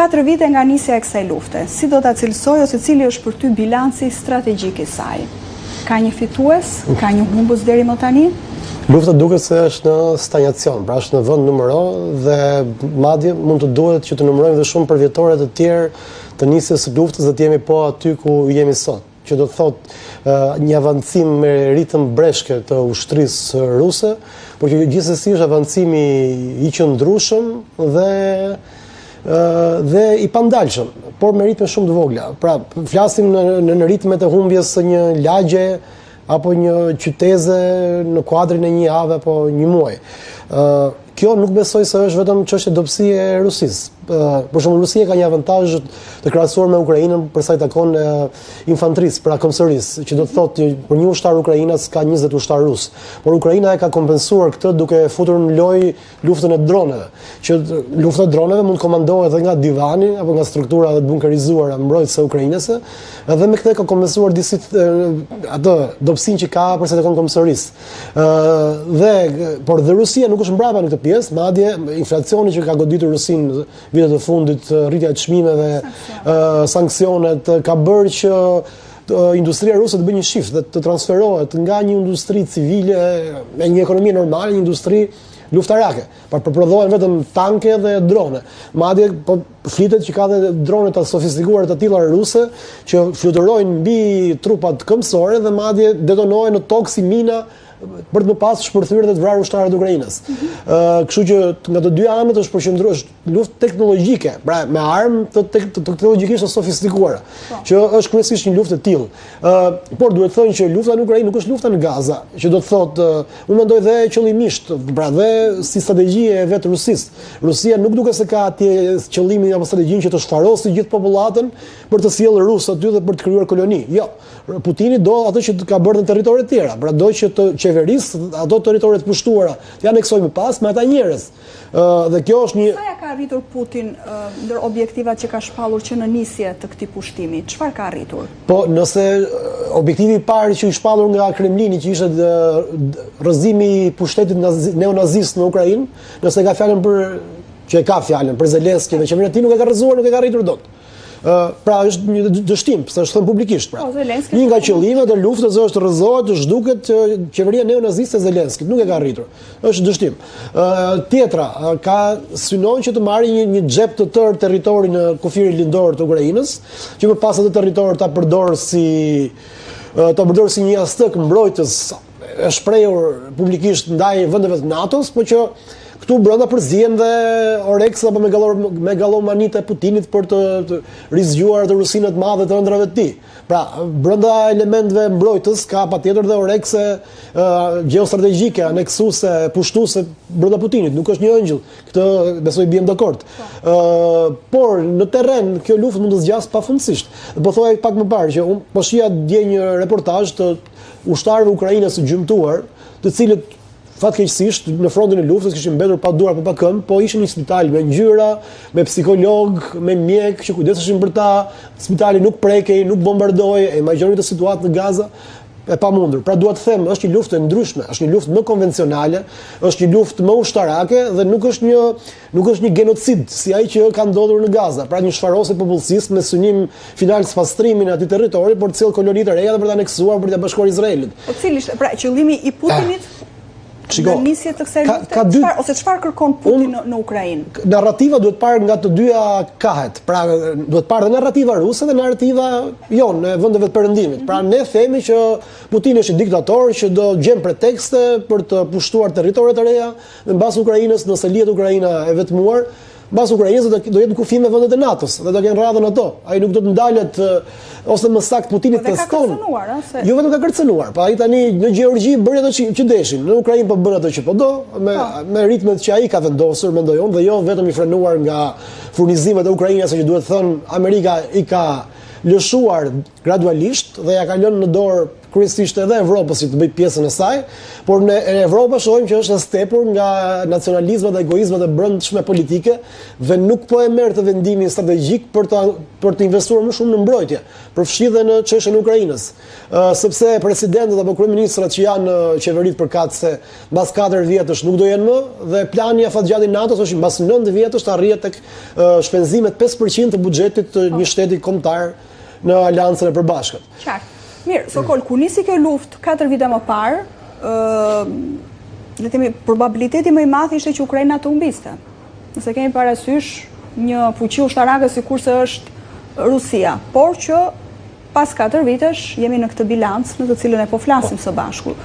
4 vite nga nisja e kësaj lufte, si do ta cilësoj ose cili është për ty bilanci strategjik i saj? Ka një fitues, ka një humbës deri më tani? Lufta duket se është në stagnacion, pra është në vend numero dhe madje mund të duhet që të numërojmë dhe shumë përvjetore të tjerë të nisjes së luftës dhe të jemi po aty ku jemi sot. Që do të thotë një avancim me ritëm breshke të ushtrisë ruse, por që gjithsesi është avancimi i qëndrueshëm dhe i pandalshëm, por me ritme shumë të vogla. Pra, flasim në ritmet e humbjes së një lagje apo një qyteze në kuadrin e një jave apo një muaji. Kjo nuk besoj se është vetëm çështje dobësie e Rusisë. Për shembull, Rusia ka një avantazh të krahasuar me Ukrainën për sa i takon infantrisë, pra këmbësërisë, që do të thotë për një ushtar ukrainas ka 20 ushtar rus. Por Ukraina e ka kompensuar këtë duke futur në lojë luftën e droneve. Që lufta e droneve mund komandohet edhe nga divani apo nga struktura të bunkerizuara mbrojtëse ukrainase, edhe me këtë ka kompensuar disi atë dobësinë që ka për sa i takon këmbësërisë. Por dhe Rusia nuk është mbrapa në këtë pjesë, madje inflacioni që ka goditur Rusinë vitet e fundit, rritja e çmimeve, sanksionet, ka bërë që industria ruse të bëjë një shift dhe të transferohet nga një industri civile me një ekonomi normale, një industri luftarake. Përprodhohen vetëm tanke dhe drone. Madje po flitet që ka dhe drone të sofistikuar të tilla ruse që fluturojnë mbi trupat këmbësore dhe madje detonohen në tokë si mina për të më pas shpërthyer dhe të vrarë ushtarët e Ukrainës. Kështu që nga të dy anët është përqendruar luftë teknologjike, pra me armë teknologjikisht të sofistikuara, që është kryesisht një luftë e tillë. Por duhet thënë që lufta në Ukrainë nuk është lufta në Gaza, që do të thotë, unë mendoj dhe qëllimisht, pra dhe si strategji e vetë Rusisë. Rusia nuk duket se ka atje qëllimin apo strategjinë që të shfarosë gjithë popullatën për të sjellë rusë aty dhe për të krijuar koloni. Jo. Putini do atë që ka bërë në territoret tjera, pra do që të qeverisë ato territoret pushtuara, të aneksojë më pas me ata njerëz. Dhe kjo është një... Sa ja ka arritur Putin ndër objektivat që ka shpallur që në nisje të këtij pushtimi? Çfarë ka arritur? Po, nëse objektivi i parë që i shpallur nga Kremlini, që ishte rrëzimi i pushtetit neonazist në Ukrainë, nëse ka fjalën për Zelenski dhe qeverinë e tij nuk e ka rrëzuar, nuk e ka arritur dot. Pra është një dështim, se është thënë publikisht. Pra. Një nga qëllimet e luftës është rrëzohet, të zhduket qeveria neonaziste e Zelenskit, nuk e ka arritur. Është dështim. Tjetra, ka synon që të marrë një xhep të tërë territori në kufirin lindor të Ukrainës, që më pas atë territor ta përdorë si një astëk mbrojtës e shprehur publikisht ndaj vendeve të NATO-s, por që këtu brenda përzihen dhe Orex apo megalomanita e Putinit për të rizgjuar të Rusinë të madhe të ëndrave të tij. Pra, brenda elementëve mbrojtës ka patjetër dhe Orexe gjeostrategjike, aneksuese, pushtuese brenda Putinit, nuk është një ëngjëll. Këtë besoj biem dakord. Por në terren kjo luftë mund të zgjasë pafundësisht. Po thoya pak më parë që unë po shija dje një reportazh të ushtarëve ukrainës të gjymtuar, të cilët fatkeqësisht në frontin e luftës kishin mbetur pa duar apo pa këmbë, po ishin në një spital me ngjyra, me psikolog, me mjek që kujdeseshin për ta. Spitali nuk prekej, nuk bombardoi, e imagjinoni të situatë në Gaza e pamundur. Pra dua të them, është një luftë e ndryshme, është një luftë më konvencionale, është një luftë më ushtarake dhe nuk është një genocid si ai që ka ndodhur në Gaza. Pra një shfarosje popullsisë me synim final të pastrimin e atij territori për të cilë koloni të reja dhe për të aneksuar, për të bashkuar Izraelit. Po cili ishte pra qëllimi i Putinit? Në nisje të kësaj lufte, ose çfarë kërkon Putin në Ukrainë? Narrativa duhet parë nga të dyja kahet. Pra duhet parë dhe narrativa ruse dhe narrativa jonë e vendeve të perëndimit. Pra ne themi që Putini është një diktator që do gjen pretekste për të pushtuar territoret e reja dhe mbas Ukrainës, nëse lihet Ukraina e vetmuar, mbas Ukrainës do jetë në kufi me vendet e NATO-s dhe do kenë radhën ato. Ai nuk do të ndalet ose më saktë Putini teston. Jo vetëm ka kërcënuar, pa ai tani në Gjeorgji bëri ato që deshin. Në Ukrainë po bën ato që po do, me ritmet që ai ka vendosur, mendoj unë, dhe jo vetëm i frenuar nga furnizimet e Ukrainës, që duhet thënë Amerika i ka lëshuar gradualisht dhe ja ka lënë në dorë kryesisht edhe Evropës që të bëj pjesën e saj, por në Evropë shohim që është e tepur nga nacionalizmat dhe egoizmat e brendshme politike dhe nuk po e merr të vendimin strategjik për të investuar më shumë në mbrojtje, përfshi dhe në çështjen e Ukrainës. Sepse presidentët apo kryeministrat që janë në qeveritë përkatëse mbas 4 vjetësh nuk do jenë më dhe plani i afatgjatë i NATO-s është mbas 9 vjetësh të arrihet tek shpenzimet 5% të buxhetit të një shteti kombëtar në Aleancën e Përbashkët. Qartë. Mirë, Sokol, kur nisi kjo luftë 4 vite më parë, le të themi probabiliteti më i madh ishte që Ukraina të humbiste. Nëse kemi parasysh një fuqi ushtarake sikurse është Rusia, por që pas 4 vitesh jemi në këtë bilancë në të cilën e po flasim së bashku.